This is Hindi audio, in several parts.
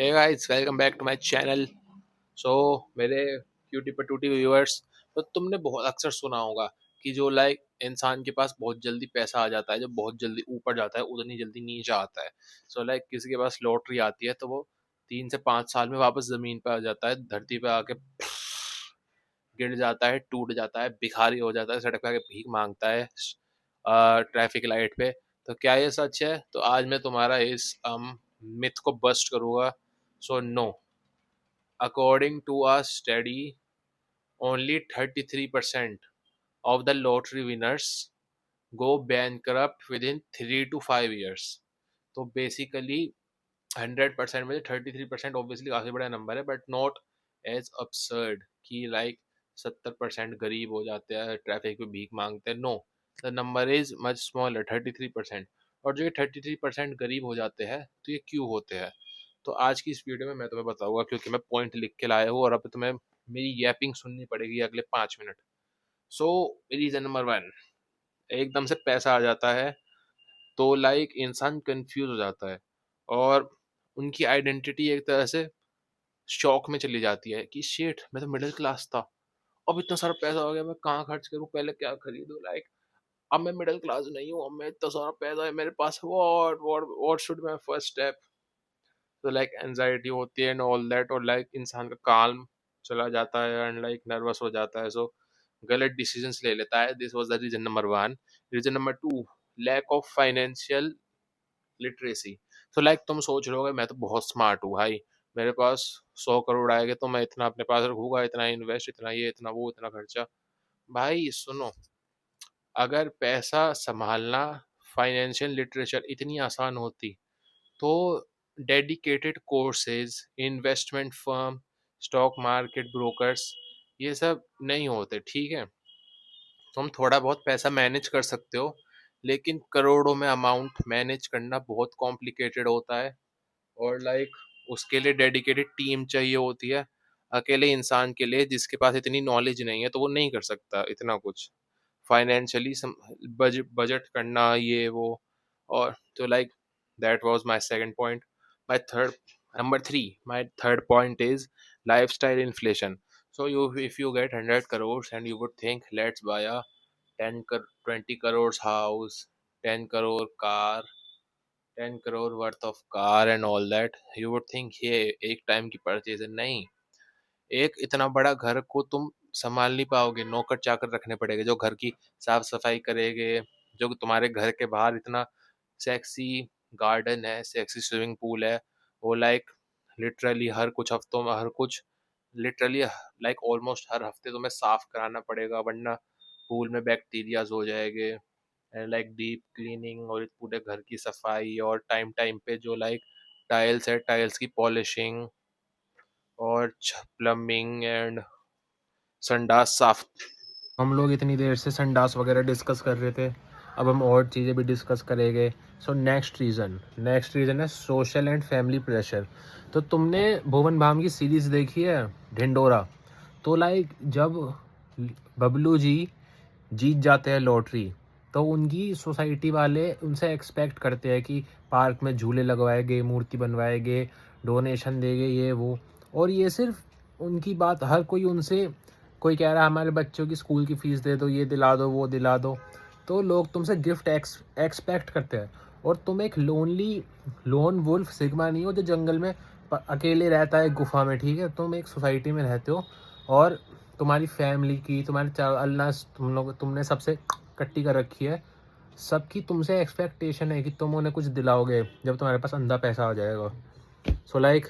Hey guys, welcome back to my channel. So मेरे क्यूटी पटूटी व्यूअर्स, तो तुमने बहुत अक्सर सुना होगा कि जो इंसान के पास बहुत जल्दी पैसा आ जाता है, जो बहुत जल्दी ऊपर जाता है उतनी जल्दी नीचे आता है। किसी के पास लॉटरी आती है तो वो 3 से 5 साल में वापस जमीन पे आ जाता है, धरती पे आके गिर जाता है, टूट जाता है, भिखारी हो जाता है, सड़क पे आके भीख मांगता है ट्रैफिक लाइट पे। तो क्या ये सच है? तो आज मैं तुम्हारा इस मिथ को बस्ट करूंगा। So no, according to a study, only 33% of the lottery winners go bankrupt within 3 to 5 years. तो बेसिकली 100% में 33% ऑब्वियसली काफी बड़ा नंबर है, बट नॉट एज absurd कि 70% गरीब हो जाते हैं, ट्रैफिक पे भीख मांगते हैं। No, the number is much smaller, 33%। और जो ये 33% गरीब हो जाते हैं, तो ये क्यों होते हैं? तो आज की इस वीडियो में मैं तुम्हें बताऊंगा, क्योंकि मैं पॉइंट लिख के लाया हूँ और अब तुम्हें मेरी यैपिंग सुननी पड़ेगी अगले 5 मिनट। सो रीजन नंबर 1, एकदम से पैसा आ जाता है तो इंसान कंफ्यूज हो जाता है और उनकी आइडेंटिटी एक तरह से शॉक में चली जाती है कि शेट, मैं तो मिडिल क्लास था, अब इतना सारा पैसा हो गया, मैं कहाँ खर्च करूँ, पहले क्या खरीदूँ। अब मैं मिडिल क्लास नहीं हूँ, अब मैं इतना सारा पैसा है मेरे पास, what should my first step. तो एनजाइटी होती है एंड ऑल दैट, और इंसान का काल्म चला जाता है एंड नर्वस हो जाता है। सो गलत डिसीजंस ले लेता है। This was the reason number 1। Reason number 2, lack of financial literacy. तो तुम सोच रहे होगे मैं तो बहुत स्मार्ट हूँ भाई, मेरे पास 100 करोड़ आएंगे तो मैं इतना अपने पास रखूंगा, इतना इन्वेस्ट, इतना ये, इतना वो, इतना खर्चा। भाई सुनो, अगर पैसा संभालना, फाइनेंशियल लिटरेचर इतनी आसान होती तो dedicated courses, investment firm, stock market brokers, ये सब नहीं होते। ठीक है, तुम थोड़ा बहुत पैसा मैनेज कर सकते हो, लेकिन करोड़ों में अमाउंट मैनेज करना बहुत कॉम्प्लिकेटेड होता है। और उसके लिए डेडिकेटेड टीम चाहिए होती है। अकेले इंसान के लिए जिसके पास इतनी नॉलेज नहीं है तो वो नहीं कर सकता इतना कुछ फाइनेंशियली बजट करना, ये वो। और तो that was my second point. My third number 3, my third point is lifestyle inflation. So you if you get 100 crores and you would think let's buy a 20 crores house, 10 crore car, 10 crore worth of car and all that, you would think ये एक टाइम की परचेज है। नहीं, एक इतना बड़ा घर को तुम संभाल नहीं पाओगे, नौकर चाकर रखने पड़ेंगे जो घर की साफ सफाई करेंगे, जो तुम्हारे घर के बाहर इतना सेक्सी गार्डन है, सेक्सी स्विमिंग पूल है, वो लिटरली हर कुछ हफ्तों में, हर कुछ लिटरली ऑलमोस्ट हर हफ्ते तुम्हें साफ कराना पड़ेगा, वरना पूल में बैक्टीरियाज हो जाएंगे। एंड डीप क्लीनिंग और पूरे घर की सफाई, और टाइम टाइम पे जो टाइल्स है, टाइल्स की पॉलिशिंग और प्लम्बिंग एंड संडास साफ। हम लोग इतनी देर से संडास वगैरह डिस्कस कर रहे थे, अब हम और चीज़ें भी डिस्कस करेंगे। सो नेक्स्ट रीज़न है सोशल एंड फैमिली प्रेशर। तो तुमने भुवन बाम की सीरीज़ देखी है ढिंडोरा? तो जब बबलू जी जीत जाते हैं लॉटरी, तो उनकी सोसाइटी वाले उनसे एक्सपेक्ट करते हैं कि पार्क में झूले लगवाएंगे, मूर्ति बनवाएंगे, डोनेशन देंगे, ये वो। और ये सिर्फ उनकी बात, हर कोई उनसे, कोई कह रहा है हमारे बच्चों की स्कूल की फ़ीस दे दो, ये दिला दो, वो दिला दो। तो लोग तुमसे गिफ्ट एक्सपेक्ट करते हैं, और तुम एक लोन वुल्फ सिग्मा नहीं हो जो जंगल में अकेले रहता है गुफा में। ठीक है, तुम एक सोसाइटी में रहते हो, और तुम्हारी फैमिली की, तुम्हारे अल्लाह तुमने सबसे कट्टी कर रखी है। सबकी तुमसे एक्सपेक्टेशन है कि तुम उन्हें कुछ दिलाओगे जब तुम्हारे पास अंधा पैसा आ जाएगा। सो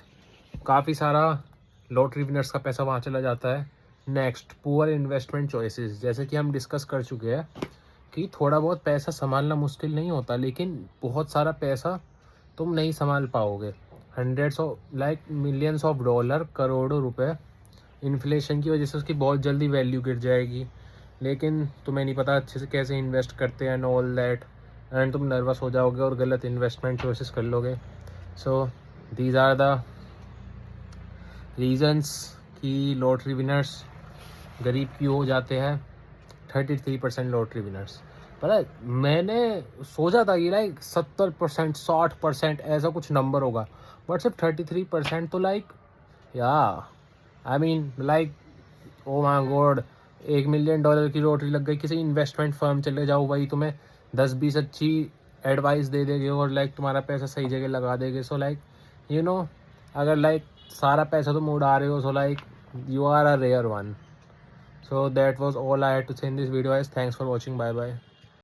काफ़ी सारा लॉटरी विनर्स का पैसा वहाँ चला जाता है। Next, poor investment choices. जैसे कि हम डिस्कस कर चुके हैं कि थोड़ा बहुत पैसा संभालना मुश्किल नहीं होता, लेकिन बहुत सारा पैसा तुम नहीं संभाल पाओगे। Hundreds of millions of dollar, करोड़ों रुपए, इन्फ्लेशन की वजह से उसकी बहुत जल्दी वैल्यू गिर जाएगी, लेकिन तुम्हें नहीं पता अच्छे से कैसे इन्वेस्ट करते हैं एंड ऑल दैट, एंड तुम नर्वस हो जाओगे और गलत इन्वेस्टमेंट चॉइसेस कर लोगे। So these are the reasons कि लॉटरी विनर्स गरीब क्यों हो जाते हैं। 33% लॉटरी विनर्स, पता है मैंने सोचा था कि 70%, 60% ऐसा कुछ नंबर होगा, बट सिर्फ 33% तो लाइक, या I mean like, oh my God, $1 million की लॉटरी लग गई, किसी इन्वेस्टमेंट फर्म चले जाओ, भाई तुम्हें 10-20 अच्छी एडवाइस दे देंगे और लाइक तुम्हारा पैसा सही जगह लगा देंगे. सो लाइक यू नो, अगर लाइक सारा पैसा तुम उड़ा रहे हो, so like you are a rare one. So that was all I had to say in this video, guys. Thanks for watching. Bye bye.